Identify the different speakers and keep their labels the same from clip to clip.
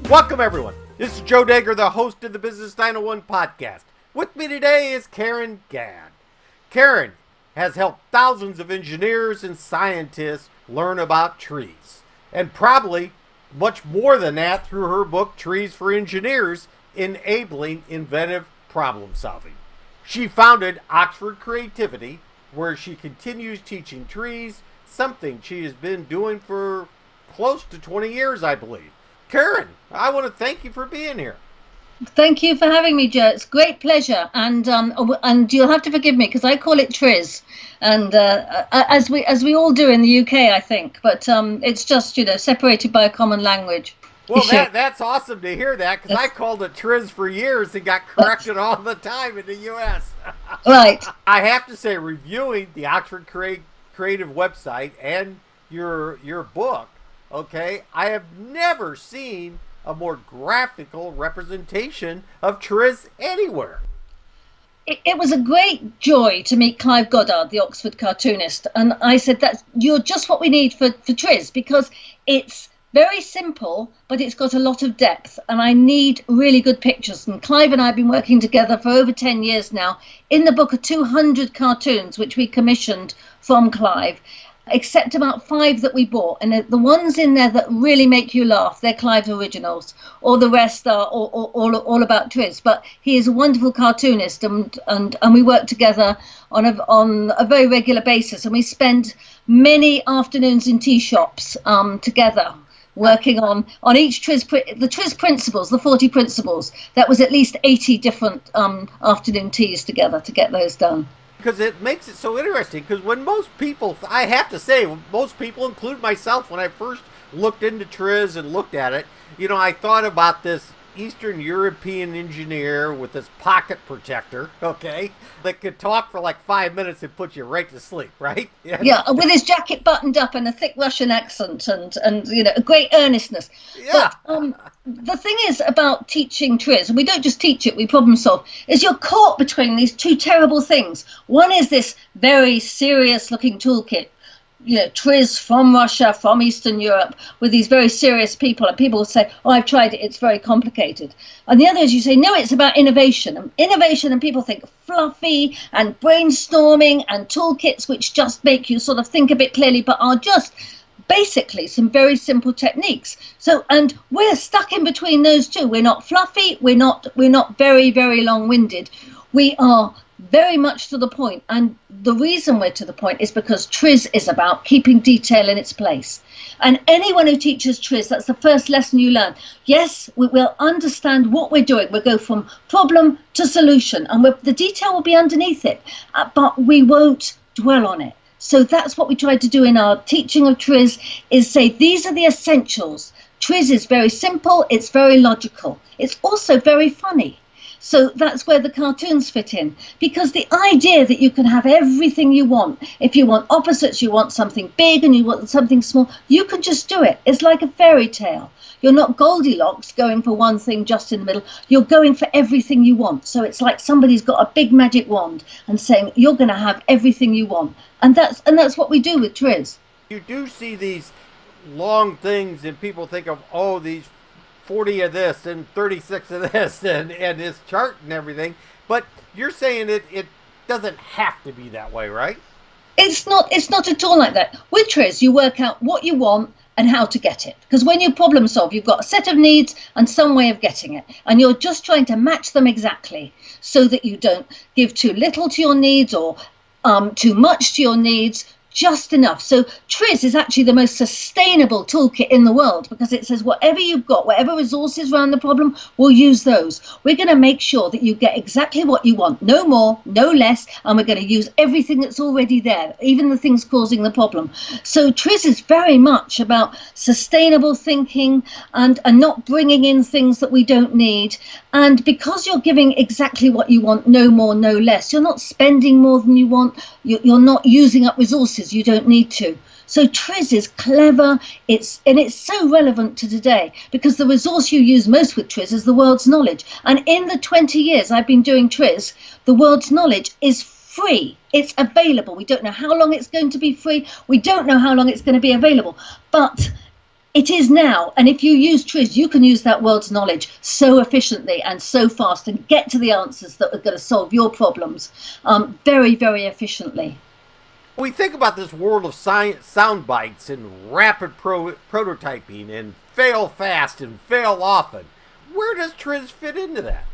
Speaker 1: Welcome, everyone. This is Joe Dager, the host of the Business 901 podcast. With me today is Karen Gadd. Karen has helped thousands of engineers and scientists learn about trees, and probably much more than that through her book, Trees for Engineers, Enabling Inventive Problem Solving. She founded Oxford Creativity, where she continues teaching trees, something she has been doing for close to 20 years, I believe. Karen, I want to thank you for being here.
Speaker 2: Thank you for having me, Joe. It's a great pleasure, and you'll have to forgive me because I call it TRIZ, and as we all do in the UK, I think. But it's just separated by a common language.
Speaker 1: Well, that's awesome to hear that, because I called it TRIZ for years and got corrected all the time in the US.
Speaker 2: Right.
Speaker 1: I have to say, reviewing the Oxford Creative website and your book, okay, I have never seen a more graphical representation of TRIZ anywhere.
Speaker 2: It was a great joy to meet Clive Goddard, the Oxford cartoonist, and I said you're just what we need for TRIZ, because it's very simple, but it's got a lot of depth, and I need really good pictures. And Clive and I have been working together for over 10 years now. In the book are 200 cartoons, which we commissioned from Clive, except about 5 that we bought. And the ones in there that really make you laugh, they're Clive's originals. All the rest are all about TRIZ. But he is a wonderful cartoonist, and we work together on a very regular basis. And we spend many afternoons in tea shops together, working on each the TRIZ principles, the 40 principles. That was at least 80 different afternoon teas together to get those done.
Speaker 1: Because it makes it so interesting, because when most people, I have to say, most people, include myself, when I first looked into TRIZ and looked at it, I thought about this Eastern European engineer with this pocket protector, okay, that could talk for like 5 minutes and put you right to sleep, right?
Speaker 2: Yeah, with his jacket buttoned up and a thick Russian accent and a great earnestness.
Speaker 1: Yeah.
Speaker 2: But the thing is about teaching TRIZ, and we don't just teach it, we problem solve, is you're caught between these two terrible things. One is this very serious looking toolkit, TRIZ from Russia, from Eastern Europe, with these very serious people, and people will say, oh, I've tried it, it's very complicated. And the other is you say, no, it's about innovation, and people think fluffy and brainstorming and toolkits which just make you sort of think a bit clearly, but are just basically some very simple techniques. So, and we're stuck in between those two. We're not fluffy, we're not very, very long-winded. We are very much to the point, and the reason we're to the point is because TRIZ is about keeping detail in its place. And anyone who teaches TRIZ, that's the first lesson you learn. Yes, we will understand what we're doing. We'll go from problem to solution, and the detail will be underneath it, but we won't dwell on it. So that's what we try to do in our teaching of TRIZ, is say these are the essentials. TRIZ is very simple, it's very logical, it's also very funny. So that's where the cartoons fit in, because the idea that you can have everything you want, if you want opposites, you want something big and you want something small, you can just do it. It's like a fairy tale. You're not Goldilocks going for one thing just in the middle. You're going for everything you want. So it's like somebody's got a big magic wand and saying you're going to have everything you want. And that's what we do with TRIZ.
Speaker 1: You do see these long things and people think of, oh, these 40 of this and 36 of this and this chart and everything, but you're saying it doesn't have to be that way, right?
Speaker 2: It's not at all like that. With TRIZ, you work out what you want and how to get it, because when you problem solve, you've got a set of needs and some way of getting it, and you're just trying to match them exactly so that you don't give too little to your needs or too much to your needs, just enough. So TRIZ is actually the most sustainable toolkit in the world, because it says whatever you've got, whatever resources around the problem, we'll use those. We're going to make sure that you get exactly what you want, no more, no less, and we're going to use everything that's already there, even the things causing the problem. So TRIZ is very much about sustainable thinking and not bringing in things that we don't need. And because you're giving exactly what you want, no more, no less, you're not spending more than you want, you're not using up resources you don't need to. So TRIZ is clever, it's so relevant to today, because the resource you use most with TRIZ is the world's knowledge. And in the 20 years I've been doing TRIZ, the world's knowledge is free. It's available. We don't know how long it's going to be free. We don't know how long it's going to be available. But It is now, and if you use TRIZ, you can use that world's knowledge so efficiently and so fast and get to the answers that are going to solve your problems very, very efficiently.
Speaker 1: We think about this world of science, sound bites and rapid prototyping and fail fast and fail often. Where does TRIZ fit into that?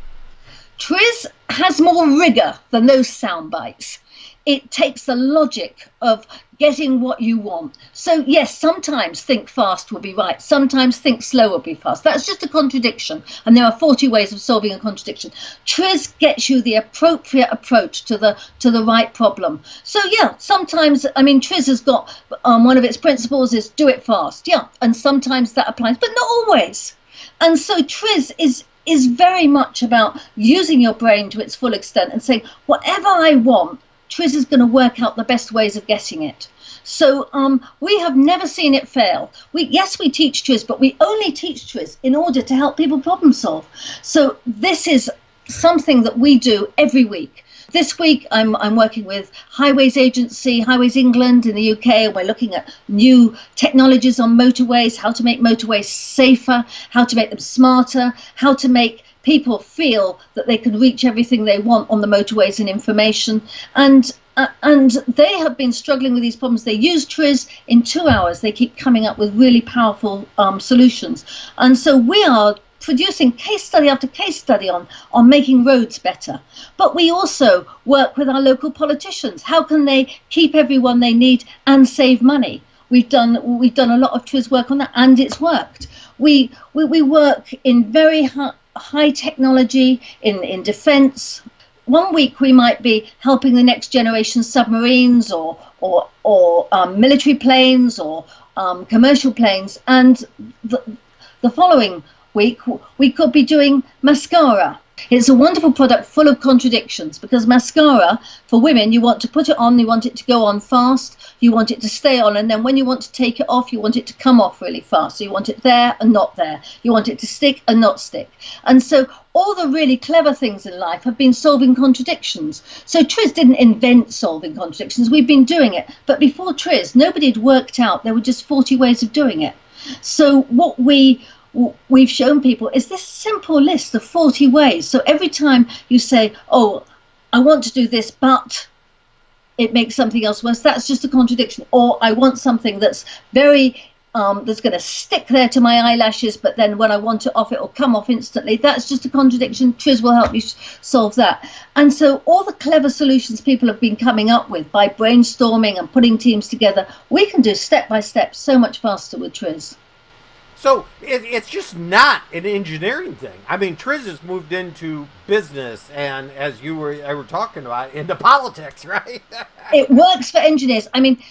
Speaker 2: TRIZ has more rigor than those sound bites. It takes the logic of getting what you want. So yes, sometimes think fast will be right. Sometimes think slow will be fast. That's just a contradiction. And there are 40 ways of solving a contradiction. TRIZ gets you the appropriate approach to the right problem. So yeah, sometimes, I mean, TRIZ has got one of its principles is do it fast. Yeah, and sometimes that applies, but not always. And so TRIZ is very much about using your brain to its full extent and saying, whatever I want, TRIZ is going to work out the best ways of getting it. So we have never seen it fail. Yes, we teach TRIZ, but we only teach TRIZ in order to help people problem solve. So this is something that we do every week. This week, I'm working with Highways Agency, Highways England in the UK, and we're looking at new technologies on motorways, how to make motorways safer, how to make them smarter, how to make people feel that they can reach everything they want on the motorways and information. And they have been struggling with these problems. They use TRIZ in 2 hours. They keep coming up with really powerful solutions. And so we are producing case study after case study on making roads better. But we also work with our local politicians. How can they keep everyone they need and save money? We've done a lot of TRIZ work on that, and it's worked. We work in very high technology in defense. One week we might be helping the next generation submarines or military planes or commercial planes, and the following week we could be doing mascara. It's a wonderful product full of contradictions, because mascara for women, you want to put it on, you want it to go on fast, you want it to stay on, and then when you want to take it off, you want it to come off really fast. So you want it there and not there. You want it to stick and not stick. And so all the really clever things in life have been solving contradictions. So TRIZ didn't invent solving contradictions. We've been doing it. But before TRIZ, nobody had worked out there were just 40 ways of doing it. So what we've shown people is this simple list of 40 ways. So every time you say, oh, I want to do this, but it makes something else worse, that's just a contradiction. Or I want something that's very, that's going to stick there to my eyelashes, but then when I want it off, it will come off instantly. That's just a contradiction. TRIZ will help you solve that. And so all the clever solutions people have been coming up with by brainstorming and putting teams together, we can do step by step so much faster with TRIZ.
Speaker 1: So it's just not an engineering thing. I mean, TRIZ has moved into business and, as you were talking about, into politics, right?
Speaker 2: It works for engineers. I mean,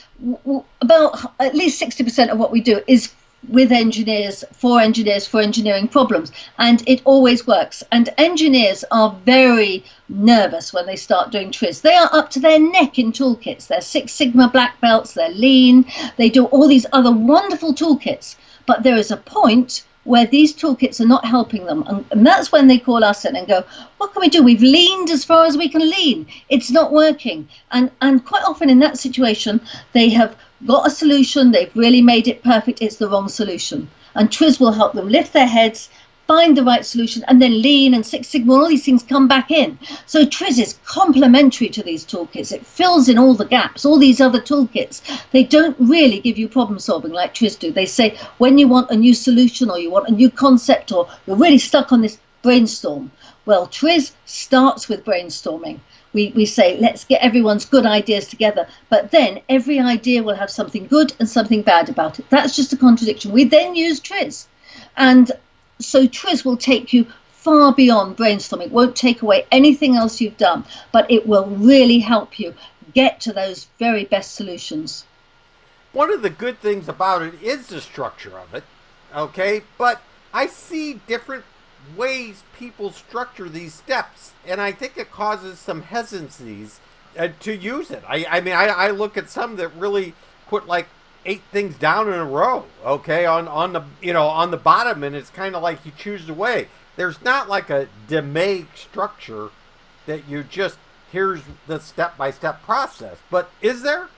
Speaker 2: about at least 60% of what we do is with engineers, for engineering problems. And it always works. And engineers are very nervous when they start doing TRIZ. They are up to their neck in toolkits. They're Six Sigma black belts, they're lean, they do all these other wonderful toolkits. But there is a point where these toolkits are not helping them. And that's when they call us in and go, what can we do? We've leaned as far as we can lean. It's not working. And quite often in that situation, they have got a solution. They've really made it perfect. It's the wrong solution. And TRIZ will help them lift their heads, find the right solution, and then lean and Six Sigma, all these things come back in. So TRIZ is complementary to these toolkits. It fills in all the gaps. All these other toolkits, they don't really give you problem solving like TRIZ do. They say when you want a new solution or you want a new concept or you're really stuck on this, brainstorm. Well, TRIZ starts with brainstorming. We say, let's get everyone's good ideas together. But then every idea will have something good and something bad about it. That's just a contradiction. We then use TRIZ. And so TRIZ will take you far beyond brainstorming. It won't take away anything else you've done, but it will really help you get to those very best solutions.
Speaker 1: One of the good things about it is the structure of it, okay? But I see different ways people structure these steps, and I think it causes some hesitancies to use it. I mean, I look at some that really put like 8 things down in a row, okay, on the bottom, and it's kind of like you choose the way. There's not like a DMAIC structure that you just, here's the step-by-step process. But is there?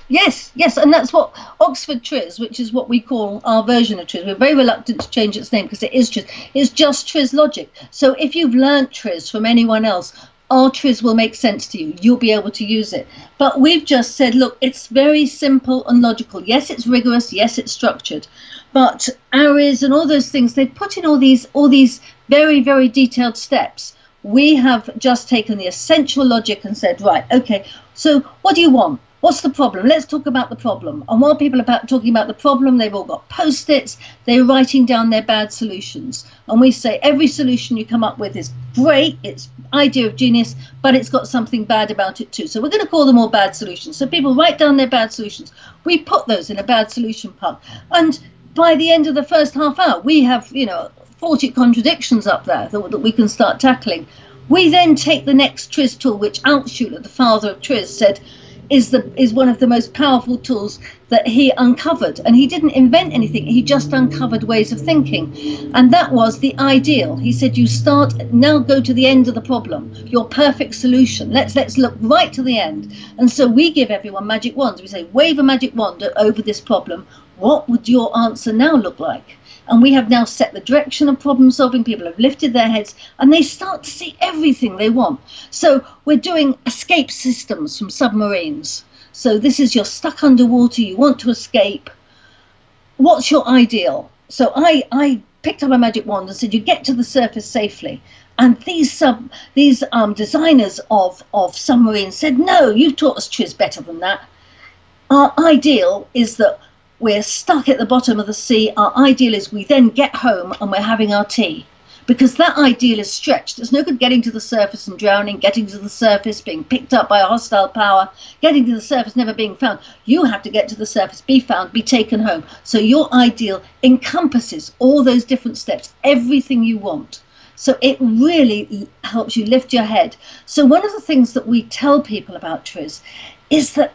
Speaker 2: Yes, yes, and that's what Oxford TRIZ, which is what we call our version of TRIZ. We're very reluctant to change its name because it is TRIZ. It's just TRIZ logic. So if you've learnt TRIZ from anyone else, our TRIZ will make sense to you. You'll be able to use it. But we've just said, look, it's very simple and logical. Yes, it's rigorous. Yes, it's structured. But arrays and all those things, they put in all these very, very detailed steps. We have just taken the essential logic and said, right, okay, so what do you want? What's the problem? Let's talk about the problem. And while people are talking about the problem, they've all got Post-its. They're writing down their bad solutions. And we say every solution you come up with is great. It's idea of genius, but it's got something bad about it too. So we're going to call them all bad solutions. So people write down their bad solutions. We put those in a bad solution pile. And by the end of the first half hour, we have, 40 contradictions up there that we can start tackling. We then take the next TRIZ tool, which Altshuler, the father of TRIZ, said is one of the most powerful tools that he uncovered. And he didn't invent anything, he just uncovered ways of thinking. And that was the ideal. He said, you now go to the end of the problem, your perfect solution. Let's look right to the end. And so we give everyone magic wands. We say, wave a magic wand over this problem. What would your answer now look like? And we have now set the direction of problem solving. People have lifted their heads and they start to see everything they want. So we're doing escape systems from submarines. So this is, you're stuck underwater, you want to escape. What's your ideal? So I picked up a magic wand and said, you get to the surface safely. And these designers of submarines said, no, you've taught us TRIZ better than that. Our ideal is that we're stuck at the bottom of the sea. Our ideal is we then get home and we're having our tea. Because that ideal is stretched. It's no good getting to the surface and drowning, getting to the surface, being picked up by a hostile power, getting to the surface, never being found. You have to get to the surface, be found, be taken home. So your ideal encompasses all those different steps, everything you want. So it really helps you lift your head. So one of the things that we tell people about TRIZ is that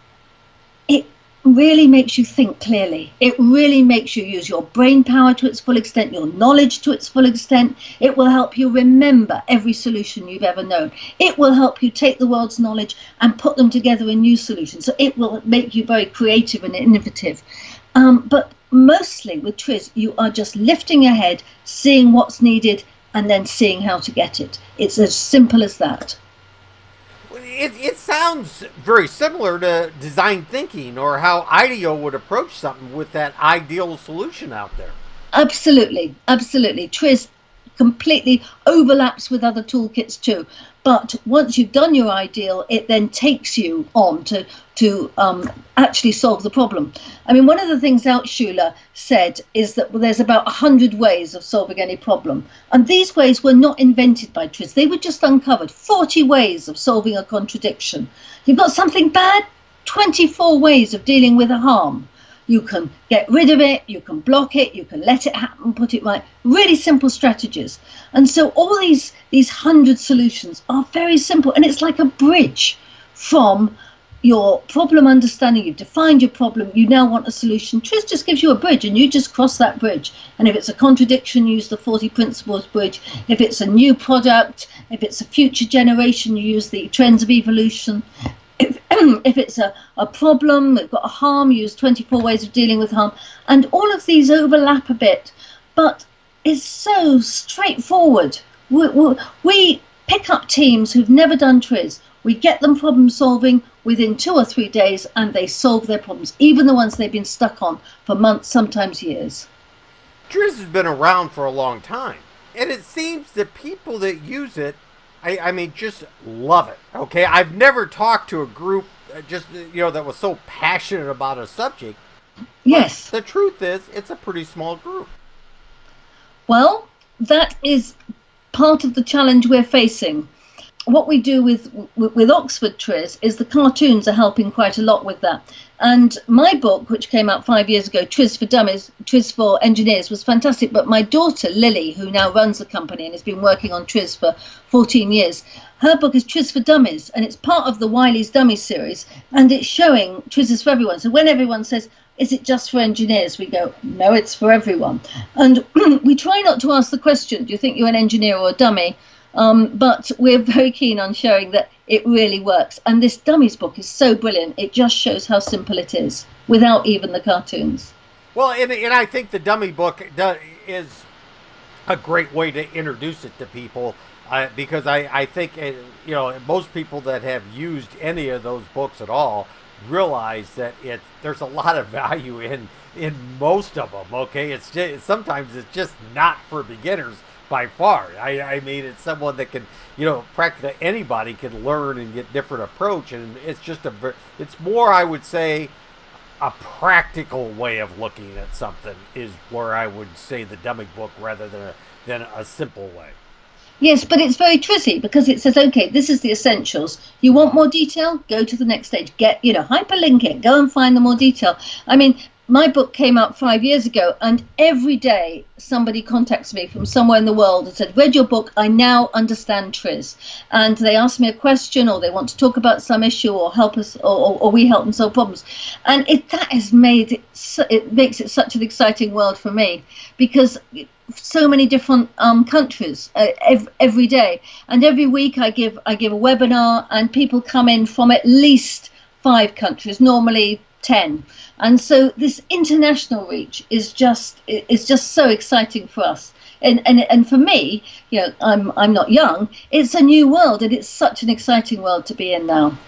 Speaker 2: it really makes you think clearly. It really makes you use your brain power to its full extent, your knowledge to its full extent. It will help you remember every solution you've ever known. It will help you take the world's knowledge and put them together in new solutions. So it will make you very creative and innovative. But mostly with TRIZ, you are just lifting your head, seeing what's needed, and then seeing how to get it. It's as simple as that.
Speaker 1: It sounds very similar to design thinking, or how IDEO would approach something with that ideal solution out there.
Speaker 2: Absolutely, absolutely. TRIZ completely overlaps with other toolkits too. But once you've done your ideal, it then takes you on to actually solve the problem. I mean, one of the things Altshuler said is that there's about 100 ways of solving any problem. And these ways were not invented by TRIZ. They were just uncovered. 40 ways of solving a contradiction. You've got something bad, 24 ways of dealing with a harm. You can get rid of it, you can block it, you can let it happen, put it right. Really simple strategies. And so all these 100 solutions are very simple. And it's like a bridge from your problem understanding. You've defined your problem, you now want a solution. TRIZ just gives you a bridge and you just cross that bridge. And if it's a contradiction, use the 40 principles bridge. If it's a new product, if it's a future generation, you use the trends of evolution. If it's a problem, we've got a harm, use 24 ways of dealing with harm. And all of these overlap a bit, but it's so straightforward. We pick up teams who've never done TRIZ. We get them problem solving within 2 or 3 days, and they solve their problems, even the ones they've been stuck on for months, sometimes years.
Speaker 1: TRIZ has been around for a long time, and it seems that people that use it, I mean, just love it. Okay, I've never talked to a group that was so passionate about a subject.
Speaker 2: Yes.
Speaker 1: The truth is, it's a pretty small group.
Speaker 2: Well, that is part of the challenge we're facing. What we do with Oxford TRIZ is the cartoons are helping quite a lot with that. And my book, which came out 5 years ago, TRIZ for Dummies, TRIZ for Engineers, was fantastic. But my daughter, Lily, who now runs the company and has been working on TRIZ for 14 years, her book is TRIZ for Dummies, and it's part of the Wiley's Dummies series. And it's showing TRIZ is for everyone. So when everyone says, is it just for engineers? We go, no, it's for everyone. And we try not to ask the question, do you think you're an engineer or a dummy? But we're very keen on showing that it really works. And this dummies book is so brilliant. It just shows how simple it is without even the cartoons.
Speaker 1: Well, and I think the dummy book is a great way to introduce it to people, because I think most people that have used any of those books at all realize that there's a lot of value in most of them. Okay, sometimes it's just not for beginners by far. I mean, it's someone that can, practically anybody can learn and get different approach, and it's just it's more, I would say, a practical way of looking at something is where I would say the dummy book rather than a simple way.
Speaker 2: Yes, but it's very trizzy because it says, okay, this is the essentials. You want more detail? Go to the next stage. Hyperlink it. Go and find the more detail. I mean, my book came out 5 years ago, and every day somebody contacts me from somewhere in the world and said, read your book, I now understand TRIZ. And they ask me a question, or they want to talk about some issue, or help us, or we help them solve problems. And that has it makes it such an exciting world for me, because so many different countries every day, and every week I give a webinar, and people come in from at least 5 countries, normally 10. And so this international reach is just so exciting for us. And for me, I'm not young. It's a new world, and it's such an exciting world to be in now.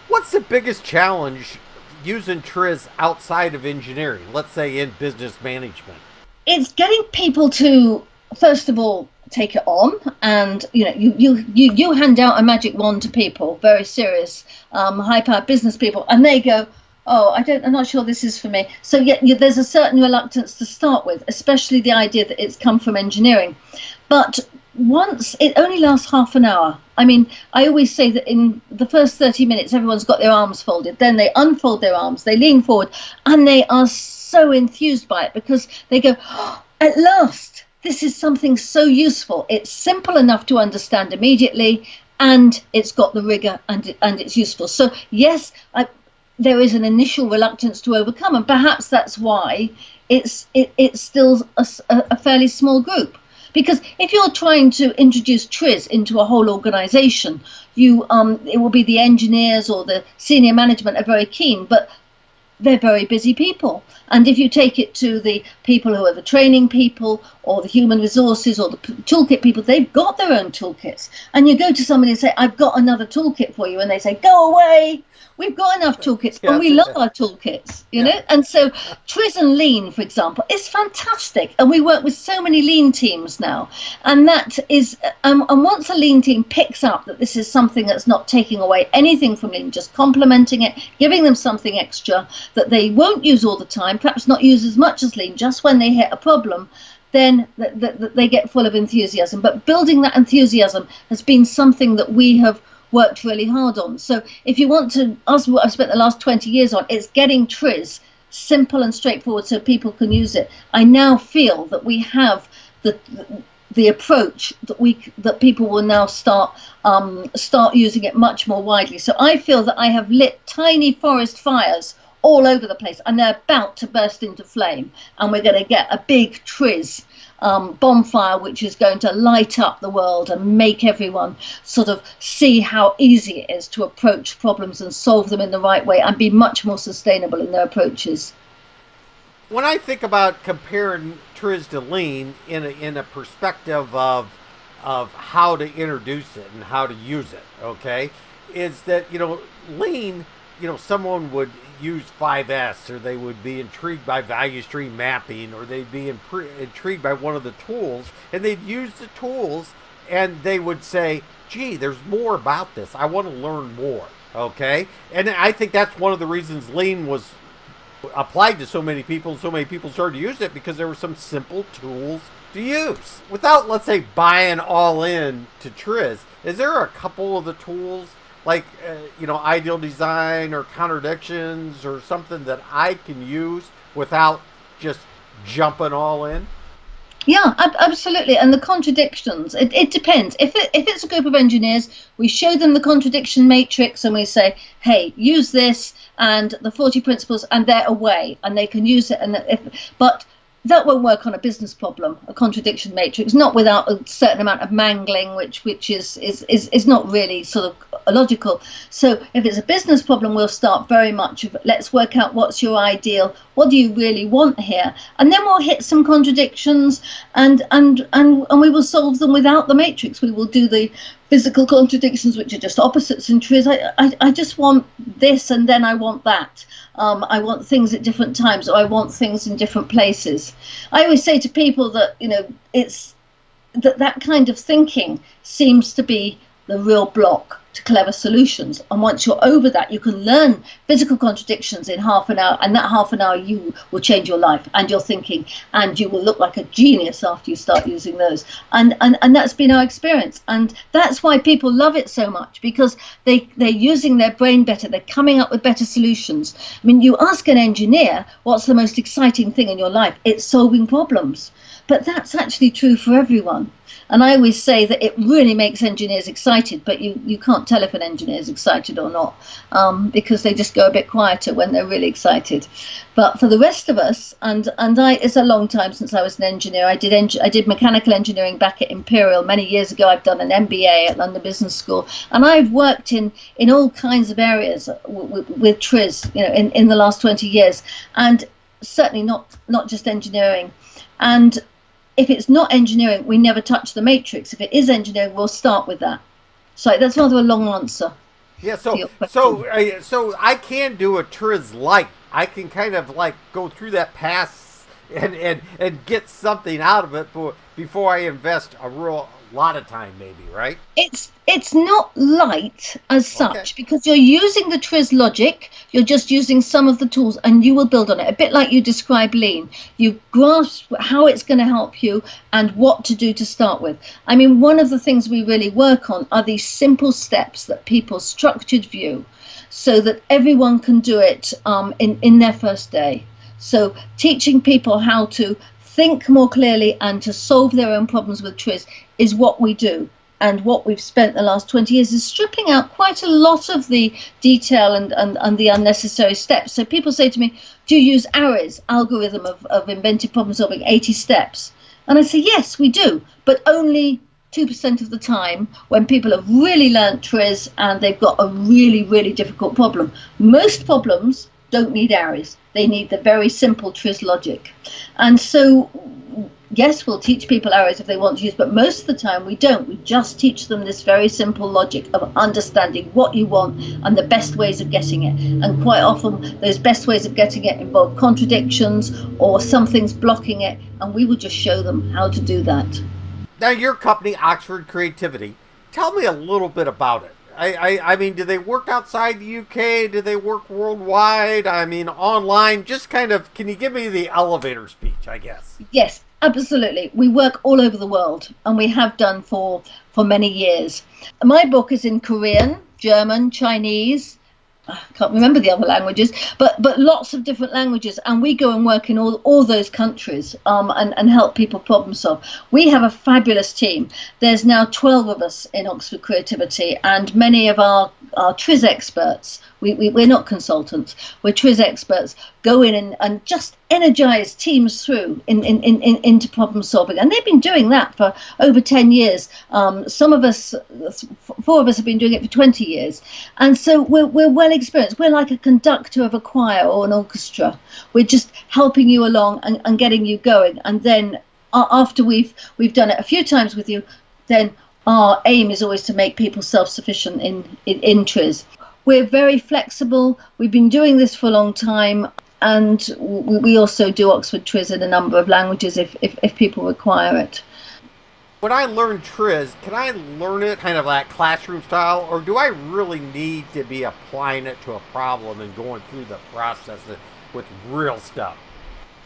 Speaker 1: What's the biggest challenge using TRIZ outside of engineering? Let's say in business management.
Speaker 2: It's getting people to, first of all, take it on, and you hand out a magic wand to people, very serious, high-powered business people, and they go, oh, I'm not sure this is for me. So there's a certain reluctance to start with, especially the idea that it's come from engineering. But once, it only lasts half an hour. I mean, I always say that in the first 30 minutes, everyone's got their arms folded. Then they unfold their arms, they lean forward, and they are so enthused by it because they go, oh, at last, this is something so useful. It's simple enough to understand immediately, and it's got the rigor, and it's useful. So yes, there is an initial reluctance to overcome, and perhaps that's why it's still a fairly small group. Because if you're trying to introduce TRIZ into a whole organization, it will be the engineers or the senior management are very keen, but they're very busy people. And if you take it to the people who are the training people or the human resources or the toolkit people, they've got their own toolkits. And you go to somebody and say, I've got another toolkit for you. And they say, go away. We've got enough toolkits, and we love our toolkits, know. And so TRIZ and Lean, for example, is fantastic. And we work with so many Lean teams now. And that is, and once a Lean team picks up that this is something that's not taking away anything from Lean, just complementing it, giving them something extra that they won't use all the time, perhaps not use as much as Lean, just when they hit a problem, then they get full of enthusiasm. But building that enthusiasm has been something that we have worked really hard on. So if you want to ask what I've spent the last 20 years on, it's getting TRIZ simple and straightforward so people can use it. I now feel that we have the approach that people will now start using it much more widely. So I feel that I have lit tiny forest fires all over the place, and they're about to burst into flame, and we're going to get a big TRIZ bonfire which is going to light up the world and make everyone sort of see how easy it is to approach problems and solve them in the right way and be much more sustainable in their approaches.
Speaker 1: When I think about comparing TRIZ to Lean in a perspective of how to introduce it and how to use it, okay, is that Lean, someone would use 5S, or they would be intrigued by value stream mapping, or they'd be intrigued by one of the tools, and they'd use the tools, and they would say, gee, there's more about this. I want to learn more, okay? And I think that's one of the reasons Lean was applied to so many people started to use it, because there were some simple tools to use. Without, let's say, buying all in to TRIZ, is there a couple of the tools like ideal design or contradictions or something that I can use without just jumping all in?
Speaker 2: Yeah, absolutely. And the contradictions, it depends. If it's a group of engineers, we show them the contradiction matrix and we say, hey, use this and the 40 principles, and they're away and they can use it. But that won't work on a business problem, a contradiction matrix, not without a certain amount of mangling, which is not really sort of logical. So if it's a business problem, we'll start very much of let's work out what's your ideal, what do you really want here, and then we'll hit some contradictions, and we will solve them without the matrix. We will do the physical contradictions, which are just opposites in TRIZ. I just want this, and then I want that. I want things at different times, or I want things in different places. I always say to people that, it's that kind of thinking seems to be the real block to clever solutions. And once you're over that, you can learn physical contradictions in half an hour, and that half an hour you will change your life and your thinking, and you will look like a genius after you start using those. And that's been our experience, and that's why people love it so much, because they're using their brain better, they're coming up with better solutions. I mean, you ask an engineer what's the most exciting thing in your life, it's solving problems. But that's actually true for everyone. And I always say that it really makes engineers excited, but you can't tell if an engineer is excited or not, because they just go a bit quieter when they're really excited. But for the rest of us, it's a long time since I was an engineer. I did mechanical engineering back at Imperial many years ago. I've done an MBA at London Business School, and I've worked in all kinds of areas with TRIZ, in the last 20 years, and certainly not just engineering. And if it's not engineering, we never touch the matrix. If it is engineering, we'll start with that. So that's rather a long answer.
Speaker 1: Yeah, so I can do a TRIZ light. I can kind of like go through that pass and get something out of it before I invest a real lot of time, maybe, right?
Speaker 2: It's not light as such, because you're using the TRIZ logic, you're just using some of the tools, and you will build on it. A bit like you describe lean. You grasp how it's going to help you and what to do to start with. I mean, one of the things we really work on are these simple steps that people structured view, so that everyone can do it in their first day. So teaching people how to think more clearly and to solve their own problems with TRIZ is what we do. And what we've spent the last 20 years is stripping out quite a lot of the detail and the unnecessary steps. So people say to me, do you use ARIS, algorithm of inventive problem solving, 80 steps? And I say, yes, we do, but only 2% of the time when people have really learned TRIZ and they've got a really, really difficult problem. Most problems don't need ARIS. They need the very simple TRIZ logic. And so, yes, we'll teach people ARIS if they want to use, but most of the time we don't. We just teach them this very simple logic of understanding what you want and the best ways of getting it. And quite often those best ways of getting it involve contradictions or something's blocking it, and we will just show them how to do that.
Speaker 1: Now, your company, Oxford Creativity, tell me a little bit about it. I mean, do they work outside the UK? Do they work worldwide? I mean, online? Just kind of, can you give me the elevator speech, I guess?
Speaker 2: Yes, absolutely. We work all over the world, and we have done for many years. My book is in Korean, German, Chinese, I can't remember the other languages, but lots of different languages, and we go and work in all those countries and help people problem solve. We have a fabulous team. There's now 12 of us in Oxford Creativity, and many of our TRIZ experts, we're not consultants, we're TRIZ experts, go in and just energize teams through into problem solving. And they've been doing that for over 10 years. Some of us, 4 of us have been doing it for 20 years. And so we're well experienced. We're like a conductor of a choir or an orchestra. We're just helping you along and getting you going. And then after we've done it a few times with you, then our aim is always to make people self-sufficient in TRIZ. We're very flexible. We've been doing this for a long time, and we also do Oxford TRIZ in a number of languages if people require it.
Speaker 1: When I learn TRIZ, can I learn it kind of like classroom style, or do I really need to be applying it to a problem and going through the process with real stuff?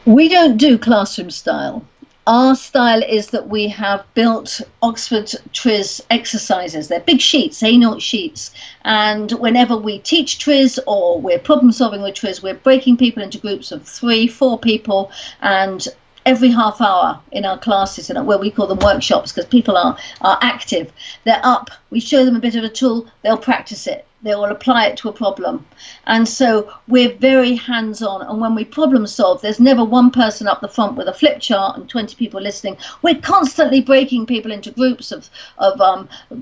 Speaker 2: We don't do classroom style. Our style is that we have built Oxford TRIZ exercises. They're big sheets, A-note sheets. And whenever we teach TRIZ or we're problem solving with TRIZ, we're breaking people into groups of 3, 4 people, and every half hour in our classes, where we call them workshops because people are active. They're up, we show them a bit of a tool, they'll practice it. They will apply it to a problem. And so we're very hands-on. And when we problem solve, there's never one person up the front with a flip chart and 20 people listening. We're constantly breaking people into groups of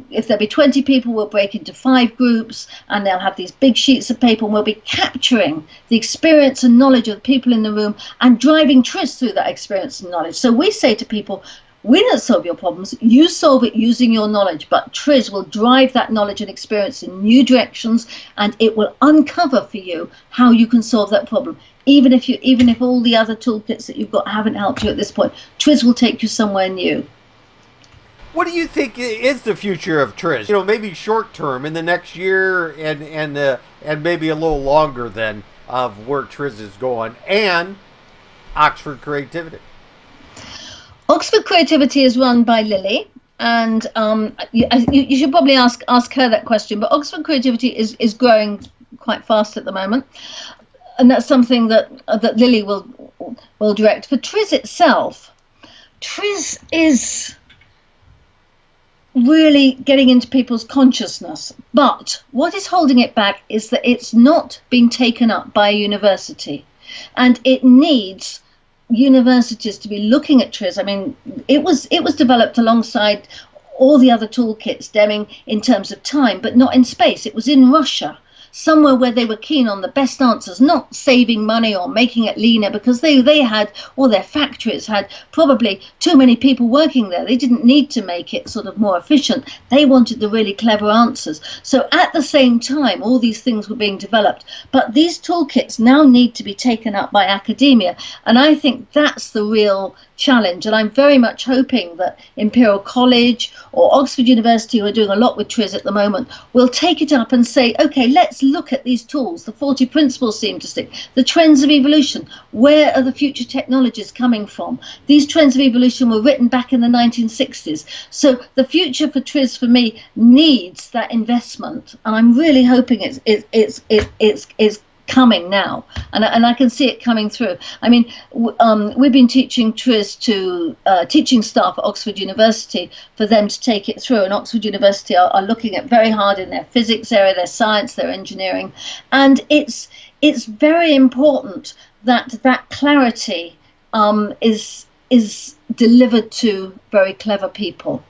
Speaker 2: if there'll be 20 people, we'll break into 5 groups, and they'll have these big sheets of paper, and we'll be capturing the experience and knowledge of the people in the room and driving TRIZ through that experience and knowledge. So we say to people, we don't solve your problems, you solve it using your knowledge, but TRIZ will drive that knowledge and experience in new directions, and it will uncover for you how you can solve that problem. Even if all the other toolkits that you've got haven't helped you at this point, TRIZ will take you somewhere new.
Speaker 1: What do you think is the future of TRIZ? Maybe short term in the next year, and maybe a little longer than of where TRIZ is going, and Oxford Creativity.
Speaker 2: Oxford Creativity is run by Lily, and you should probably ask her that question. But Oxford Creativity is growing quite fast at the moment, and that's something that Lily will direct. For TRIZ itself, TRIZ is really getting into people's consciousness, but what is holding it back is that it's not being taken up by a university, and it needs universities to be looking at TRIZ. I mean, it was developed alongside all the other toolkits, Deming, in terms of time, but not in space. It was in Russia, somewhere where they were keen on the best answers, not saving money or making it leaner, because they had, or their factories had probably too many people working there. They didn't need to make it sort of more efficient. They wanted the really clever answers. So at the same time, all these things were being developed. But these toolkits now need to be taken up by academia. And I think that's the real challenge. And I'm very much hoping that Imperial College or Oxford University, who are doing a lot with TRIZ at the moment, will take it up and say, okay, let's look at these tools. The 40 principles seem to stick. The trends of evolution. Where are the future technologies coming from? These trends of evolution were written back in the 1960s. So the future for TRIZ, for me, needs that investment. And I'm really hoping it's coming now, and I can see it coming through. I mean, we've been teaching TRIZ to teaching staff at Oxford University for them to take it through, and Oxford University are looking at very hard in their physics area, their science, their engineering, and it's very important that that clarity is delivered to very clever people.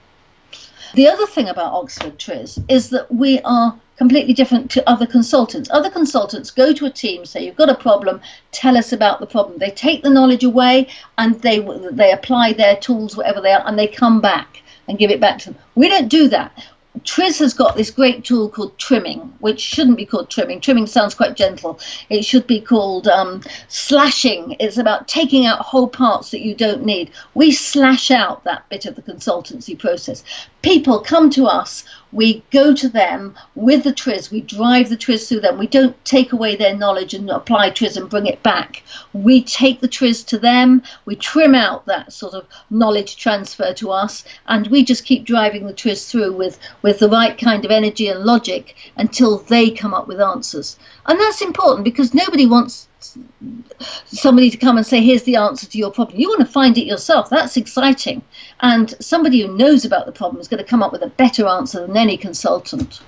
Speaker 2: The other thing about Oxford TRIZ is that we are completely different to other consultants. Other consultants go to a team, say, you've got a problem, tell us about the problem. They take the knowledge away and they apply their tools, whatever they are, and they come back and give it back to them. We don't do that. TRIZ has got this great tool called trimming, which shouldn't be called trimming. Trimming sounds quite gentle. It should be called slashing. It's about taking out whole parts that you don't need. We slash out that bit of the consultancy process. People come to us, we go to them with the TRIZ, we drive the TRIZ through them. We don't take away their knowledge and apply TRIZ and bring it back. We take the TRIZ to them, we trim out that sort of knowledge transfer to us, and we just keep driving the TRIZ through with the right kind of energy and logic until they come up with answers. And that's important, because nobody wants somebody to come and say, here's the answer to your problem. You want to find it yourself. That's exciting. And somebody who knows about the problem is going to come up with a better answer than any consultant.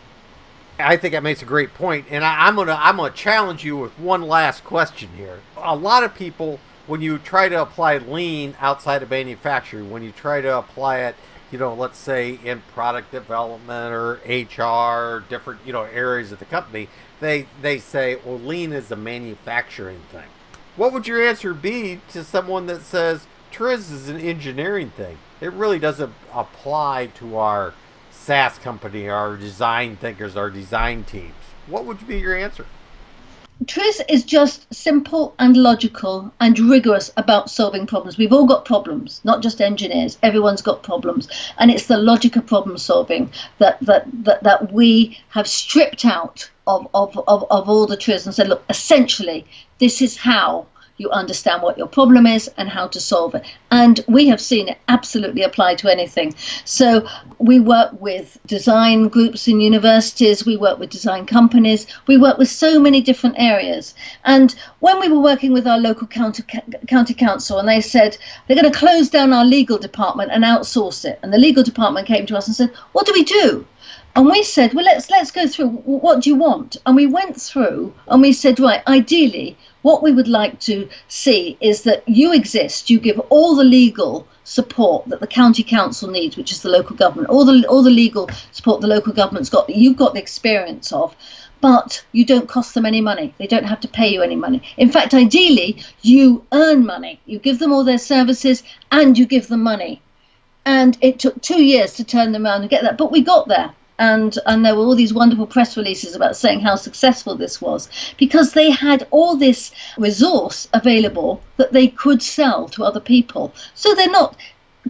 Speaker 1: I think that makes a great point. And I'm gonna challenge you with one last question here. A lot of people, when you try to apply lean outside of manufacturing, when you try to apply it, let's say in product development or HR, different, areas of the company, they say, well, lean is a manufacturing thing. What would your answer be to someone that says TRIZ is an engineering thing? It really doesn't apply to our SaaS company, our design thinkers, our design teams. What would be your answer?
Speaker 2: TRIZ is just simple and logical and rigorous about solving problems. We've all got problems, not just engineers. Everyone's got problems. And it's the logic of problem solving that we have stripped out of all the TRIZ and said, look, essentially, this is how you understand what your problem is and how to solve it. And we have seen it absolutely apply to anything. So we work with design groups in universities, we work with design companies, we work with so many different areas. And when we were working with our local county council, and they said they're going to close down our legal department and outsource it, and the legal department came to us and said, what do we do? And we said, well, let's go through. What do you want? And we went through and we said, right, ideally, what we would like to see is that you exist. You give all the legal support that the county council needs, which is the local government, all the legal support the local government's got, that you've got the experience of. But you don't cost them any money. They don't have to pay you any money. In fact, ideally, you earn money. You give them all their services and you give them money. And it took 2 years to turn them around and get that. But we got there. And there were all these wonderful press releases about saying how successful this was, because they had all this resource available that they could sell to other people. So they're not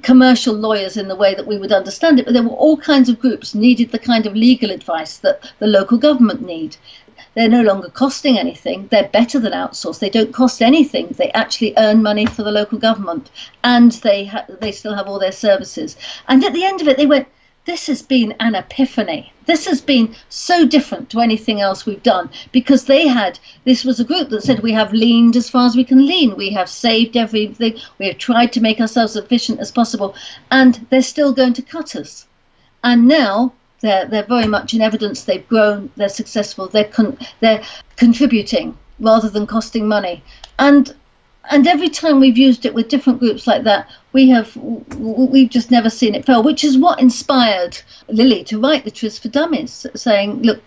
Speaker 2: commercial lawyers in the way that we would understand it, but there were all kinds of groups needed the kind of legal advice that the local government need. They're no longer costing anything. They're better than outsourced. They don't cost anything. They actually earn money for the local government, and they still have all their services. And at the end of it, they went, this has been an epiphany. This has been so different to anything else we've done, because this was a group that said we have leaned as far as we can lean. We have saved everything. We have tried to make ourselves as efficient as possible, and they're still going to cut us. And now they're very much in evidence. They've grown. They're successful. They're contributing rather than costing money. And every time we've used it with different groups like that, we've just never seen it fail, which is what inspired Lily to write the TRIZ for Dummies, saying, look,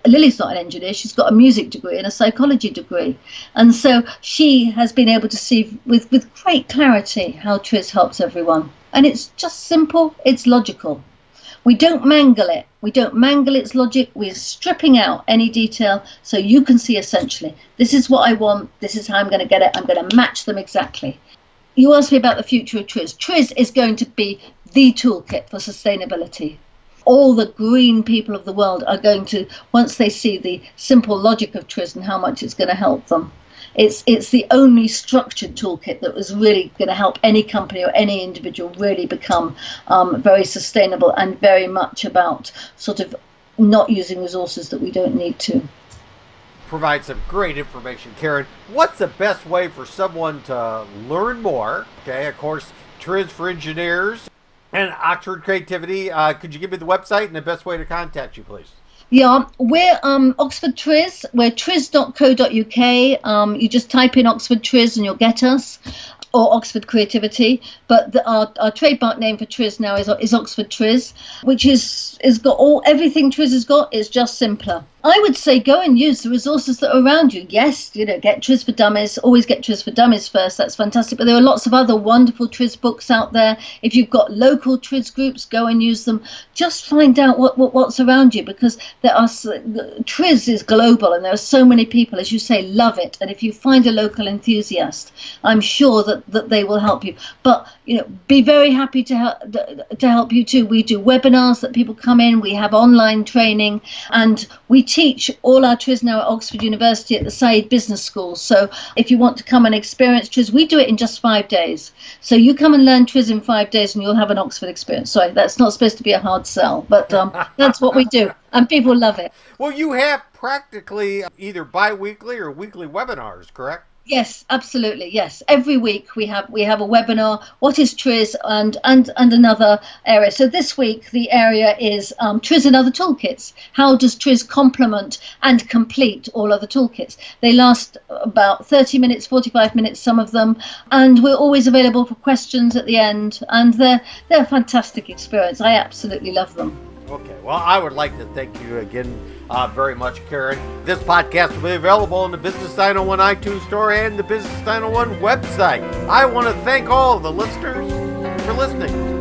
Speaker 2: Lily's not an engineer, she's got a music degree and a psychology degree. And so she has been able to see with great clarity how TRIZ helps everyone. And it's just simple, it's logical. We don't mangle it. We don't mangle its logic. We're stripping out any detail so you can see essentially, this is what I want, this is how I'm going to get it, I'm going to match them exactly. You asked me about the future of TRIZ. TRIZ is going to be the toolkit for sustainability. All the green people of the world are going to, once they see the simple logic of TRIZ and how much it's going to help them, it's the only structured toolkit that was really going to help any company or any individual really become very sustainable and very much about sort of not using resources that we don't need to.
Speaker 1: Provide some great information, Karen. What's the best way for someone to learn more? Okay, of course, TRIZ for Engineers and Oxford Creativity. Could you give me the website and the best way to contact you, please?
Speaker 2: Yeah, we're Oxford TRIZ. We're triz.co.uk. You just type in Oxford TRIZ and you'll get us, or Oxford Creativity. But our trademark name for TRIZ now is Oxford TRIZ, which is got everything TRIZ has got is just simpler. I would say go and use the resources that are around you. Yes, get TRIZ for Dummies. Always get TRIZ for Dummies first. That's fantastic. But there are lots of other wonderful TRIZ books out there. If you've got local TRIZ groups, go and use them. Just find out what's around you, because TRIZ is global and there are so many people, as you say, love it. And if you find a local enthusiast, I'm sure that they will help you. But be very happy to help you too. We do webinars that people come in. We have online training, and we teach all our TRIZ now at Oxford University at the Said Business School. So if you want to come and experience TRIZ, we do it in just 5 days. So you come and learn TRIZ in 5 days and you'll have an Oxford experience. Sorry, that's not supposed to be a hard sell, but that's what we do. And people love it.
Speaker 1: Well, you have practically either bi-weekly or weekly webinars, correct?
Speaker 2: Yes, absolutely. Yes, every week we have a webinar. What is TRIZ and another area. So this week the area is TRIZ and other toolkits. How does TRIZ complement and complete all other toolkits? They last about 30 minutes, 45 minutes, some of them, and we're always available for questions at the end. And they're a fantastic experience. I absolutely love them.
Speaker 1: Okay, well, I would like to thank you again very much, Karen. This podcast will be available on the Business 901 iTunes Store and the Business 901 website. I want to thank all the listeners for listening.